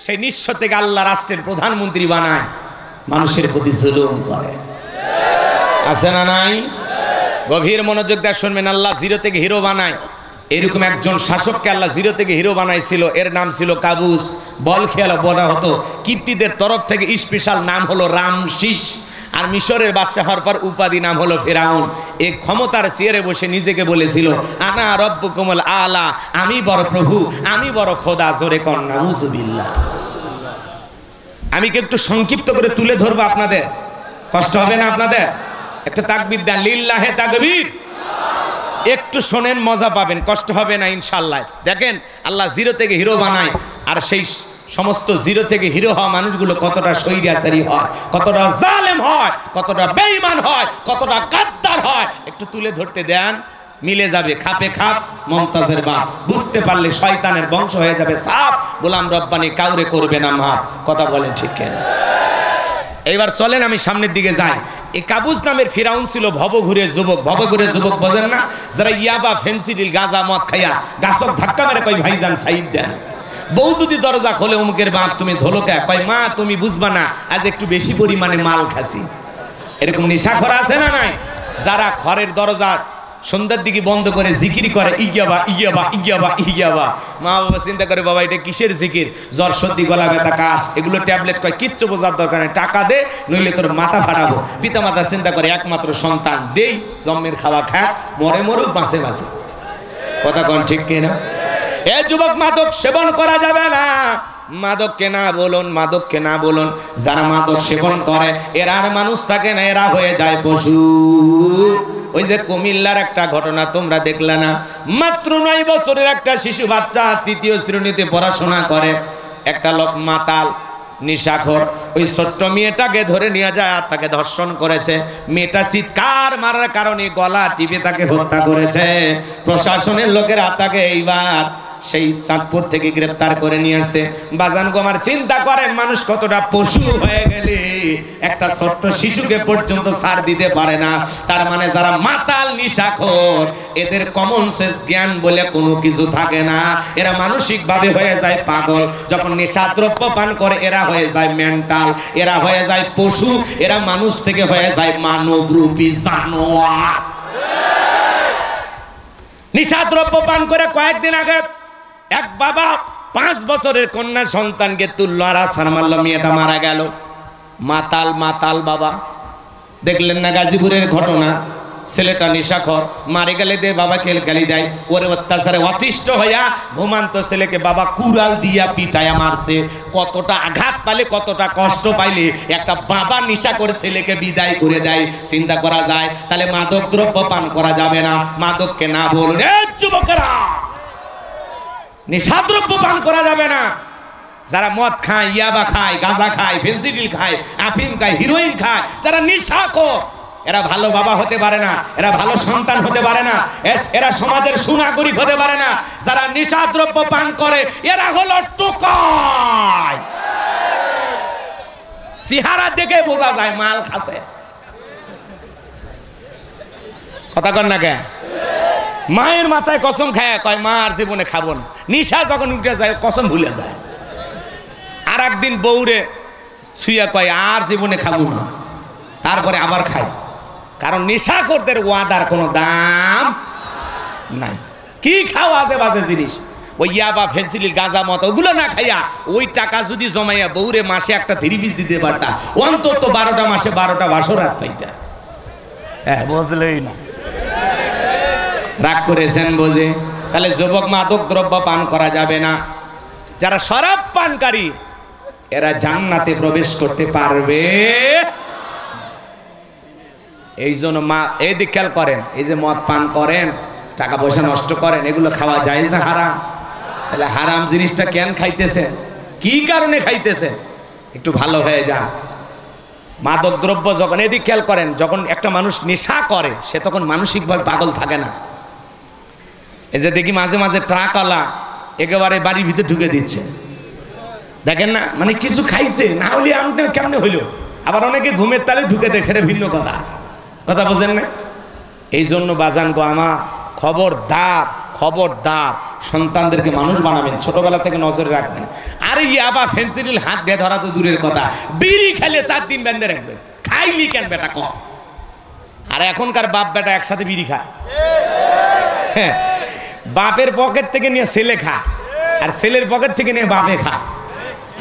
সেই নিঃস্ব থেকে আল্লাহ রাষ্ট্রের প্রধানমন্ত্রী বানায়, মানুষের প্রতি জুলুম করে। আছে না নাই? গভীর মনোযোগ দিয়ে শুনবেন। আল্লাহ জিরো থেকে হিরো বানায়। এরকম একজন শাসককে আল্লাহ জিরো থেকে হিরো বানাইছিল, এর নাম ছিল কাবুস। বল খেয়াল বলা হতো, কিপ্টিদের তরফ থেকে স্পেশাল নাম হলো রামসিস। আর মিশরের বাদশা হওয়ার পর উপাধি নাম হলো ফেরাউন। এই ক্ষমতার চেয়ারে বসে নিজেকে বলেছিল আনা রব্বুকুমুল আলা, আমি বড় প্রভু, আমি বড় খোদা। জোরে কর নাউজুবিল্লাহ। আমি কি একটু সংক্ষিপ্ত করে তুলে ধরবো আপনাদের? কষ্ট হবে না আপনাদের? একটা তাকবীর দেন, লিল্লাহে তাকবীর। একটু শোনেন, মজা পাবেন, কষ্ট হবে না ইনশাআল্লাহ। দেখেন আল্লাহ জিরো থেকে হিরো বানায়, আর সেই সমস্ত জিরো থেকে হিরো হওয়া মানুষগুলো কতটা স্বৈরাচারী হয়, কতটা জালেম হয়, কতটা বেঈমান হয়, কতটা গাদ্দার হয়, একটু তুলে ধরতে দেন, মিলে যাবে। খাপে খাপ মমতাজের বাপ, বুঝতে পারলে শয়তানের বংশ হয়ে যাবে সাপ। গোলাম রব্বানি কাউরে করবে না মাপ। কথা বলেন ঠিক কেন? এইবার চলেন আমি সামনের দিকে যাই। এই কাবুস নামের ফিরাউন ছিল ভবঘুরের যুবক। ভবঘুরের যুবক বোঝেন না? যারা ইয়াবা, ফেন্সিডিল, গাঁজা, মদ খাইয়া গাছক ধাক্কা মেরে কই ভাইজান সাইড দেন। বউ যদি দরজা খোলে অমুকের বাপ তুমি ধোলকা, কয় মা তুমি বুঝবা না, আজ একটু বেশি পরিমাণে মাল খাসি। এরকম নেশাখোর আছে না নাই? যারা ঘরের দরজা সন্ধ্যার দিকে বন্ধ করে জিকির করে ইগিয়াবা ইগিয়াবা ইগিয়াবা ইগিয়াবা, মা বাবা চিন্তা করে বাবা এটা কিসের জিকির? জ্বর, সর্দি, গলা ব্যথা, কাশ, এগুলো ট্যাবলেট কয়, কিচ্ছু বোঝার দরকার নেই, টাকা দে নইলে তোর মাথা ফাটাবো। পিতা মাতা চিন্তা করে একমাত্র সন্তান দেই, জন্মের খাওয়া খা, মরে মরুক, বাঁচে বাঁচে। কথা কন ঠিক কিনা? এ যুবক, মাদক সেবন করা যাবে না। মাদককে না বলুন, মাদককে না বলুন। যারা মাদক সেবন করে এরা আর মানুষ থাকে না, এরা হয়ে যায় পশু। ওই যে কুমিল্লার একটা ঘটনা তোমরা দেখলে না? মাত্র 9 বছরের একটা শিশু বাচ্চা 3য় শ্রেণীতে পড়াশোনা করে, একটা লোক মাতাল নিশাখোর ওই ছোট্ট মেয়েটাকে ধরে নিয়ে যায় আর তাকে ধর্ষণ করেছে। মেয়েটা চিৎকার মারার কারণে গলা টিপে তাকে হত্যা করেছে। প্রশাসনের লোকেরা তাকে এইবার সেই চাঁদপুর থেকে গ্রেফতার করে নিয়ে আসছে। বাজান গো আমার চিন্তা করেন মানুষ কতটা পশু হয়ে গেলে একটা ছোট্ট শিশুকে পর্যন্ত ছাড় দিতে পারে না। তার মানে যারা মাতাল নিশাখোর এদের কমন সেন্স জ্ঞান বলে কোনো কিছু থাকে না। এরা মানসিক ভাবে হয়ে যায় পাগল। যখন নেশাদ্রব্য পান করে এরা হয়ে যায় মেন্টাল, এরা হয়ে যায় পশু, এরা মানুষ থেকে হয়ে যায় মানবরূপী জানোয়ার। নেশাদ্রব্য পান করে কয়েকদিন আগে এক বাবা 5 বছরের কন্যা সন্তানকে তুললো আর আছাড় মারলো, মেয়েটা মারা গেল। মাতাল মাতাল বাবা। দেখলেন না গাজীপুরের ঘটনা? ছেলেটা নেশাখোর, মারে গেলে দে বাবাকে গালি দেয়, ওরে অত্যাচারে অতিষ্ঠ হইয়া ঘুমান্ত ছেলেকে বাবা কুড়াল দিয়া পিটায়া মারছে। কতটা আঘাত পাইলে, কতটা কষ্ট পাইলে একটা বাবা নেশা করে ছেলেকে বিদায় করে দেয়, চিন্তা করা যায়। তাহলে মাদক দ্রব্য পান করা যাবে না। মাদককে না বলুন। এই যুবকেরা, নেশাদ্রব্য পান করা যাবে না। যারা মদ খায়, ইয়াবা খায়, গাঁজা খায়, ফেন্সিডিল খায়, আফিম খায়, হিরোইন খায়, যারা নেশাখোর এরা ভালো বাবা হতে পারে না, এরা ভালো সন্তান হতে পারে না, এরা সমাজের সুনাগরিক হতে পারে না। যারা নেশাদ্রব্য পান করে এরা হলো টোকাই। চেহারা দেখে বোঝা যায় মাল খাসে। কথা কর না কে? মায়ের মাথায় কসম খায়, কয় মা আর জীবনে খাবো না। নিশা যখন উঠে যায় কসম ভুলে যায়। আর একদিন বউরে ছুঁয়া কয় আর জীবনে খাবো না, তারপরে আবার খায়। কারণ নেশাখোরদের ওয়াদার কোনো দাম নাই। কি খাও আজে বাজে জিনিস, ওই ইয়াবা, ফেন্সিডিল, গাঁজা, মদ ওগুলো না খাইয়া ওই টাকা যদি জমাইয়া বউরে মাসে একটা 3 পিস দিতে পারতা, অন্তত 12টা মাসে 12টা বাসরাত পাইতা। হ্যাঁ, বুঝলেই না? রাগ করেছেন বোঝে? তাহলে যুবক, মাদক দ্রব্য পান করা যাবে না। যারা শরাব পানকারী এরা জান্নাতে প্রবেশ করতে পারবে। এই জন্য মা এই দিক খেয়াল করেন, এই যে মদ পান করেন, টাকা পয়সা নষ্ট করেন, এগুলো খাওয়া জায়েজ না হারাম? তাহলে হারাম জিনিসটা কেন খাইতেছেন? কি কারণে খাইতেছেন? একটু ভালো হয়ে যান। মাদক দ্রব্য যখন, এদিক খেয়াল করেন, যখন একটা মানুষ নেশা করে সে তখন মানসিকভাবে পাগল থাকে না। এই যে দেখি মাঝে মাঝে ট্রাকওয়ালা একেবারে বাড়ির ভিতরে ঢুকে দিচ্ছে, দেখেন না? মানে কিছু খাইছে, না হলে আমি কেমনে হইলো। আবার অনেকে ঘুমের তালে ঢুকে দেয়, সেটা ভিন্ন কথা। কথা বোঝেন না? এই জন্য বাজান গো আমার, খবরদার খবরদার সন্তানদেরকে মানুষ বানাবেন, ছোটবেলা থেকে নজরে রাখবেন। আরে ইয়াবা ফেন্সিডিল হাত দিয়ে ধরা তো দূরের কথা, বিড়ি খেলে 4 দিন বেঁধে রাখবেন। খাইলি কেন বেটা কম? আর এখনকার বাপ বেটা একসাথে বিড়ি খায়। হ্যাঁ, বাপের পকেট থেকে নিয়ে ছেলে খায়, আর ছেলের পকেট থেকে নিয়ে বাপে খায়।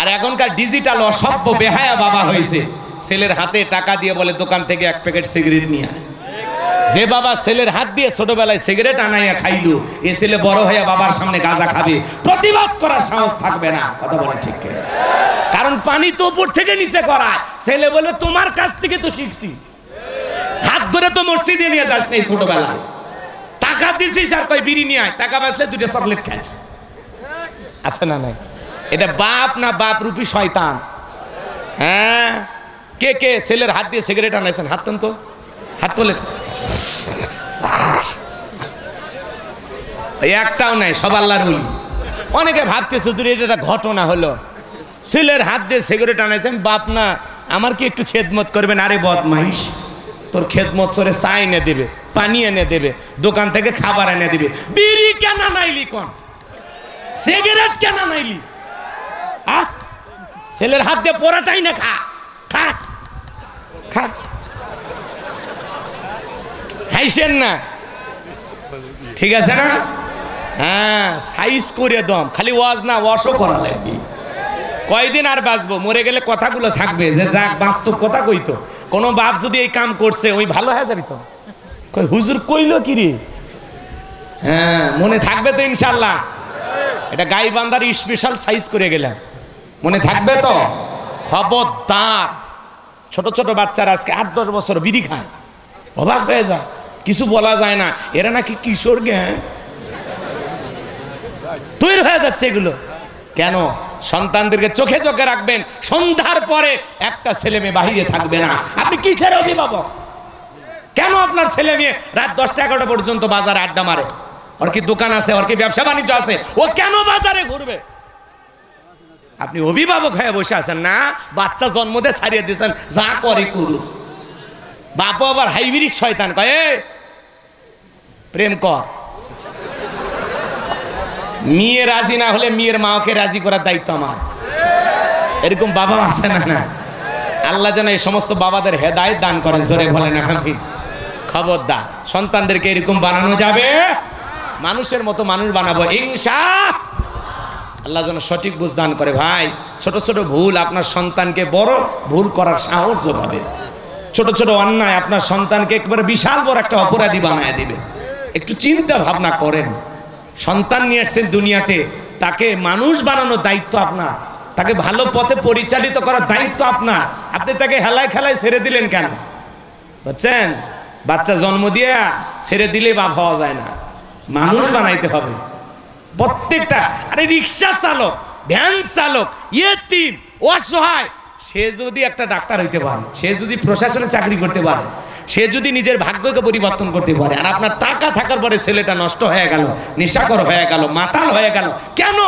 আর এখনকার ডিজিটাল অসভ্য বেহায়া বাবা হয়েছে, ছেলের হাতে টাকা দিয়ে বলে দোকান থেকে 1 প্যাকেট সিগারেট নিয়ে আয়। যে বাবা ছেলের হাত দিয়ে ছোটবেলায় সিগারেট আনাইয়া খাইলো, এ ছেলে বড় হইয়া বাবার সামনে গাঁজা খাবে, প্রতিবাদ করার সাহস থাকবে না। কথা বলে ঠিক কিনা? কারণ পানি তো উপর থেকে নিচে করায়। ছেলে বলবে তোমার কাছ থেকে তো শিখছি, হাত ধরে তো মসজিদে নিয়ে যাস না ছোটবেলায়, টাকা দিছিস আর কই বিড়ি নিয়ে আয়, টাকা বাঁচলে 2টা চকলেট খাস। আছে না নাই? এটা বাপ না বাপ রূপী শয়তান? হ্যাঁ, কে কে ছেলের হাত দিয়ে সিগারেট আনাইছেন? হাত তোলেন তো, হাত তোলেন। একটাও নাই, সব আল্লাহর ওলি। অনেকে ভাবতেছে যদি এটা ঘটনা হলো, ছেলের হাত দিয়ে সিগারেট আনাইছেন, বাপ না আমার কি একটু খেদমত করবেন? আরে বদমাইশ, তোর খেদমত করে চা এনে দেবে, পানি এনে দেবে, দোকান থেকে খাবার এনে দেবে। বিড়ি কেন নাইলি? কোন সিগারেট কেন নাইলি? ছেলের হাত দিয়ে পোড়াটাই না খা, খা খা, খাইছেন না? ঠিক আছে না? হ্যাঁ, সাইজ করে দম, খালি ওয়াজ না ওয়াশও করা লাগবে। কয়দিন আর বাঁচবো? মরে গেলে কথাগুলো থাকবে যে যাক বাস্তব কথা কইতো। কোনো বাপ যদি এই কাম করছে, ওই ভালো হয়ে যাবি তো। কই হুজুর কইলো কি রে? হ্যাঁ, মনে থাকবে তো ইনশাল্লাহ। এটা গাইবান্ধার স্পেশাল সাইজ করে গেলাম, মনে থাকবে তো? খবরদার। ছোট ছোট বাচ্চারা আজকে 8-10 বছর বিড়ি খায়, অবাক হয়ে যায়, কিছু বলা যায় না। এরা নাকি কিশোর জ্ঞান তৈরি হয়ে যাচ্ছে এগুলো। কেন? সন্তানদেরকে চোখে চোখে রাখবেন। সন্ধ্যার পরে একটা ছেলে মেয়ে বাহিরে থাকবে না। আপনি কিসের অভিভাবক? কেন আপনার ছেলে মেয়ে রাত 10টা-11টা পর্যন্ত বাজারে আড্ডা মারে? ওর কি দোকান আছে? ওর কি ব্যবসা বাণিজ্য আছে? ও কেন বাজারে ঘুরবে? আপনি অভিভাবক হয়ে বসে আছেন না, বাচ্চা জন্ম দিয়ে ছাড়িয়ে দিয়েছেন, যা করে করুক। বাপ আবার হাইব্রিড শয়তান, কয়ে প্রেম কর। মেয়ে রাজি না হলে মেয়ের মাকে রাজি করার দায়িত্ব আমার। এরকম বাবা আছে না? না, আল্লাহ যেন এই সমস্ত বাবাদের হেদায়েত দান করেন, জোরে বলেন আমিন। খবরদার, সন্তানদেরকে এরকম বানানো যাবে, মানুষের মতো মানুষ বানাবো ইনশাআল্লাহ। আল্লাহ যেন সঠিক বুঝ দান করে। ভাই, ছোট ছোট ভুল আপনার সন্তানকে বড় ভুল করার সাহস যোগাবে। ছোট ছোট অন্যায় আপনার সন্তানকে একবারে বিশাল বড় একটা অপরাধী বানায় দিবে। একটু চিন্তা ভাবনা করেন। সন্তান নিয়ে এসছেন দুনিয়াতে, তাকে মানুষ বানানোর দায়িত্ব আপনার, তাকে ভালো পথে পরিচালিত করার দায়িত্ব আপনার। আপনি তাকে হেলায় খেলায় ছেড়ে দিলেন কেন? বুঝছেন? বাচ্চা জন্ম দিয়ে ছেড়ে দিলে বাপ হওয়া যায় না, মানুষ বানাইতে হবে প্রত্যেকটা। আরে রিক্সা চালক, ভ্যান চালক, ইয়েতিম, অসহায়, সে যদি একটা ডাক্তার হইতে পারে, সে যদি প্রশাসনে চাকরি করতে পারে, সে যদি নিজের ভাগ্যকে পরিবর্তন করতে পারে, আর আপনার টাকা থাকার পরে ছেলেটা নষ্ট হয়ে গেল, নেশাখোর হয়ে গেল, মাতাল হয়ে গেল, কেন?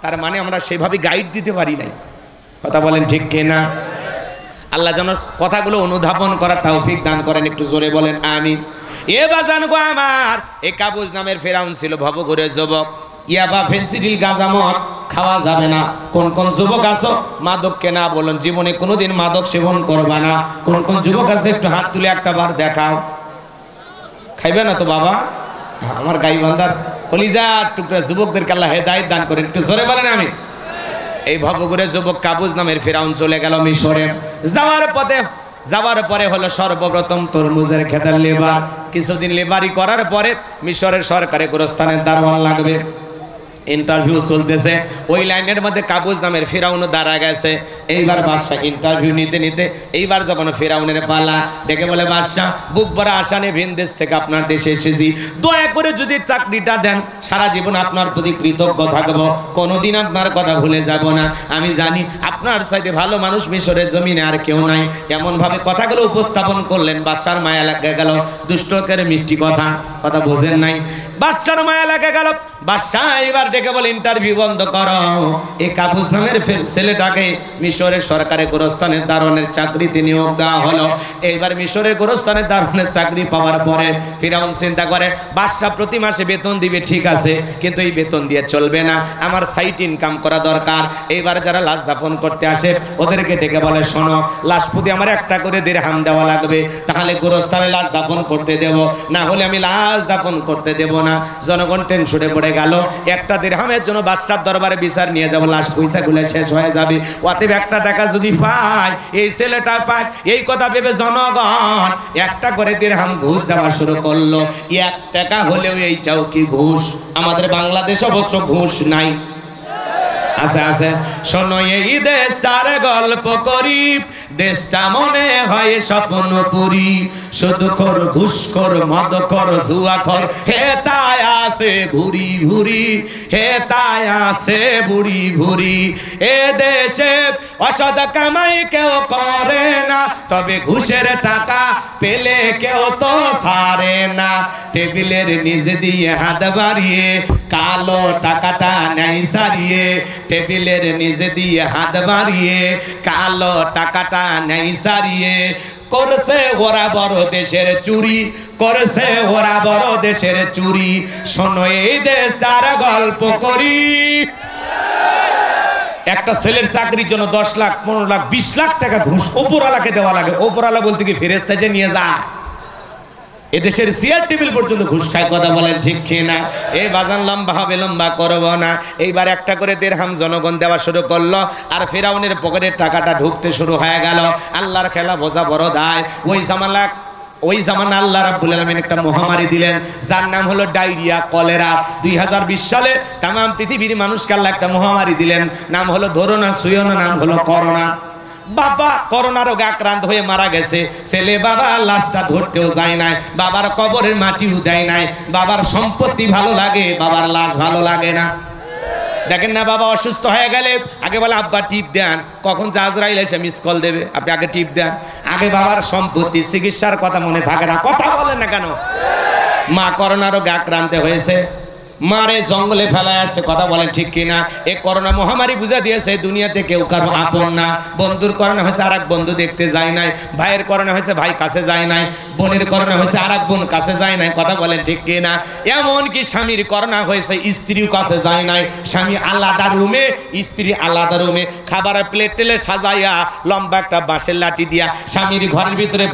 তার মানে আমরা সেভাবে গাইড দিতে পারি নাই। কথা বলেন ঠিক কিনা? আল্লাহ যেন কথাগুলো অনুধাবন করার তৌফিক দান করেন। একটু জোরে বলেন আমিন। এ বাজান গো আমার, এ কাবুজ নামের ফেরাউন ছিল ভবঘুরের যুবক। ইয়াবা, ফেন্সিডিল, গাঁজা, মদ খাওয়া যাবে না। কোন কোন যুবক আছো মাদককে না বলুন, জীবনে কোনোদিন মাদক সেবন করবা না। কোন কোন যুবক আছে একটু হাত তুলে একটা বার দেখাও। খাইবে না তো বাবা? আমার গাইবান্ধার কলিজার টুকরা যুবকদেরকে আল্লাহ হেদায়েত দান করেন। একটু জোরে বলেন আমিন। এই ভবঘুরের যুবক কাবুজ নামের ফেরাউন চলে গেল মিশরে। যাওয়ার পরে হলো সর্বপ্রথম তরমুজের খেতের লেবার। কিছুদিন লেবারি করার পরে মিশরের সরকারে গোরস্থানের দারোয়ান লাগবে। ইন্টারভিউ চলতেছে, ওই লাইনের মধ্যে কাবুজ নামের ফেরাউন দাঁড়া গেছে। এইবার বাদশাহ ইন্টারভিউ নিতে নিতে এইবার যখন ফেরাউনের পালা, ডেকে বলে, বাদশাহ বুক ভরা আশা নিয়ে ভিন দেশ থেকে আপনার দেশে এসেছি, দয়া করে যদি চাকরিটা দেন সারা জীবন আপনার প্রতি কৃতজ্ঞ থাকবো, কোনোদিন আপনার কথা ভুলে যাব না। আমি জানি আপনার চাইতে ভালো মানুষ মিশরের জমিনে আর কেউ নাই। এমনভাবে কথাগুলো উপস্থাপন করলেন, বাদশার মায়া লাগা গেল। দুষ্টকের মিষ্টি কথা, কথা বোঝেন নাই। বাদশার মায়া লাগা গেল। বাদশাহ এবার ডেকে বলে ইন্টারভিউ বন্ধ করো, এই কাবুস নামের ছেলেটাকে মিশরের সরকারের গোরস্থানের দারোয়ানের চাকরিতে নিয়োগ দেওয়া হলো। এইবার মিশরের গোরস্থানের দারোয়ানের চাকরি পাওয়ার পরে ফিরাউন চিন্তা করে বাদশাহ প্রতি মাসে বেতন দিবে ঠিক আছে, কিন্তু এই বেতন দিয়ে চলবে না, আমার সাইট ইনকাম করা দরকার। এইবার যারা লাশ দাফন করতে আসে ওদেরকে ডেকে বলে শোনো, লাশ প্রতি আমার একটা করে দিরহাম দেওয়া লাগবে, তাহলে গোরস্থানে লাশ দাফন করতে দেব, না হলে আমি লাশ দাফন করতে দেব না। জনগণ টেনশনে পড়ে গেল, একটা দিরহামের জন্য বাদশার দরবারে বিচার নিয়ে যাব, লাশ পয়সাগুলো শেষ হয়ে যাবে, অতএব একটা টাকা যদি পায় এই ছেলেটা পায়, এই কথা ভেবে জনগণ একটা করে দিরহাম ঘুষ দেওয়া শুরু করলো। 1 টাকা হলেও এইটাও কি ঘুষ? আমাদের বাংলাদেশ অবশ্য ঘুষ নাই, আছে আছে। শোনো এই দেশটার গল্প করি, দেশটা মনে হয় স্বপ্নপুরী, শুধু খোর ঘুষখোর মদখোর জুয়াখোর হে তাই আছে ভুরি ভুরি, হে তাই আছে ভুরি ভুরি। এ দেশে অসৎ কামাই কেউ করে না, তবে ঘুষের টাকা পেলে কেউ তো ছাড়ে না। টেবিলের নিচে দিয়ে হাত বাড়িয়ে কালো টাকাটা নেই সারিয়ে, টেবিলের নিচে দিয়ে হাত বাড়িয়ে কালো টাকাটা নেই সারিয়ে। করছে ওরা বড় দেশের চুরি, করছে ওরা বড় দেশের চুরি। শোনো এই দেশটার গল্প করি, একটা ছেলের চাকরির জন্য 10 লাখ 15 লাখ 20 লাখ টাকা ঘুষ ওপরওয়ালাকে দেওয়া লাগে। ওপরওয়ালা বলতে কি ফেরেশতা যে নিয়ে যা, এদেশের চেয়ার টেবিল পর্যন্ত ঘুষ খায়, কথা বলেন ঠিক কিনা? এই বাজান লম্বা হবে, লম্বা করব না। এইবার একটা করে দিরহাম জনগণ দেওয়া শুরু করলো, আর ফেরাউনের পকেটের টাকাটা ঢুকতে শুরু হয়ে গেল। আল্লাহর খেলা বোঝা বড় দায়। ওই জামানা আল্লাহ রাব্বুল আলামিন একটা মহামারী দিলেন, যার নাম হলো ডায়রিয়া, কলেরা। 2020 সালে তাম পৃথিবীর মানুষকে আল্লাহ একটা মহামারী দিলেন, নাম হলো ধরো না ছুঁয়ো না, নাম হলো করোনা। বাবা করোনা রোগে আক্রান্ত হয়ে মারা গেছে, ছেলে বাবা লাশটা ধরতেও যায় নাই, বাবার কবরের মাটিও দেয় নাই। বাবার সম্পত্তি ভালো লাগে, বাবার লাশ ভালো লাগে না। দেখেন না, বাবা অসুস্থ হয়ে গেলে আগে বলে আব্বা টিপ দেন, কখন আজরাইল এসে মিস কল দেবে, আপনি আগে টিপ দেন। আগে বাবার সম্পত্তি, চিকিৎসার কথা মনে থাকে না, কথা বলেন না কেন? মা করোনা রোগে আক্রান্ত হয়েছে, মারে জঙ্গলে ফেলায় আসছে, কথা বলেন ঠিক কিনা? এই করোনা মহামারী বুঝা দিয়েছে দুনিয়াতে কেউ কারো আপন না। বন্ধুর করোনা হয়েছে আর এক বন্ধু দেখতে যায় নাই, ভাইয়ের করোনা হয়েছে ভাই কাছে যায় নাই, বোনের করোনা হয়েছে আর এক বোন কাছে যায় নাই, কথা বলেন ঠিক কিনা? এমনকি স্বামীর করোনা হয়েছে স্ত্রীও কাছে যায় নাই, স্বামী আলাদা রুমে, স্ত্রী আলাদা রুমে, খাবারের প্লেট টেলে সাজাইয়া লম্বা একটা বাঁশের লাঠি দিয়া স্বামীর ঘরের ভিতরে